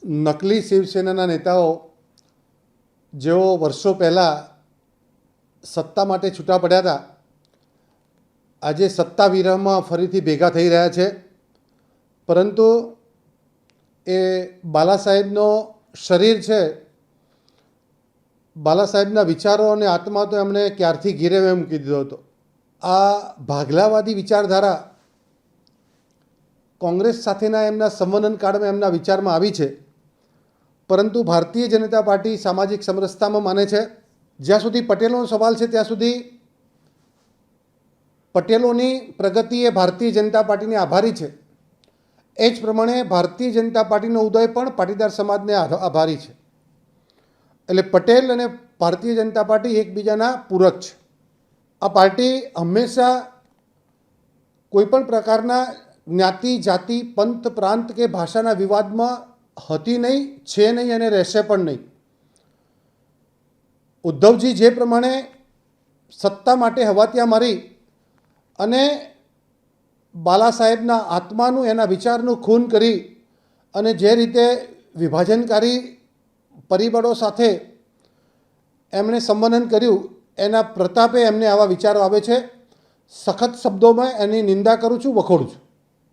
નકલી શિવસેનાના નેતાઓ જેઓ વર્ષો પહેલાં સત્તા માટે છૂટા પડ્યા હતા, આજે સત્તા વિરહમાં ફરીથી ભેગા થઈ રહ્યા છે. પરંતુ એ બાલા સાહેબનો શરીર છે, બાલા સાહેબના વિચારો અને આત્મા તો એમણે ક્યારથી ગીરેવે મૂકી દીધો હતો. આ ભાગલાવાદી વિચારધારા કોંગ્રેસ સાથેના એમના સંવનન કાળમાં એમના વિચારમાં આવી છે. પરંતુ ભારતીય જનતા પાર્ટી સામાજિક સમરસતામાં માને છે. જ્યાં સુધી પટેલોનો સવાલ છે ત્યાં સુધી પટેલોની પ્રગતિ એ ભારતીય જનતા પાર્ટીને આભારી છે. એ જ પ્રમાણે ભારતીય જનતા પાર્ટીનો ઉદય પણ પાટીદાર સમાજને આભારી છે. એટલે પટેલ અને ભારતીય જનતા પાર્ટી એકબીજાના પૂરક છે. આ પાર્ટી હંમેશા કોઈપણ પ્રકારના જ્ઞાતિ, જાતિ, પંથ, પ્રાંત કે ભાષાના વિવાદમાં હતી નહીં, છે નહીં અને રહેશે પણ નહીં. ઉદ્ધવજી જે પ્રમાણે સત્તા માટે હવાતિયા મારી અને બાલા સાહેબના આત્માનું, એના વિચારનું ખૂન કરી અને જે રીતે વિભાજનકારી પરિબળો સાથે એમણે સંવનન કર્યું, એના પ્રતાપે એમને આવા વિચારો આવે છે. સખત શબ્દોમાં એની નિંદા કરું છું, વખોડું છું.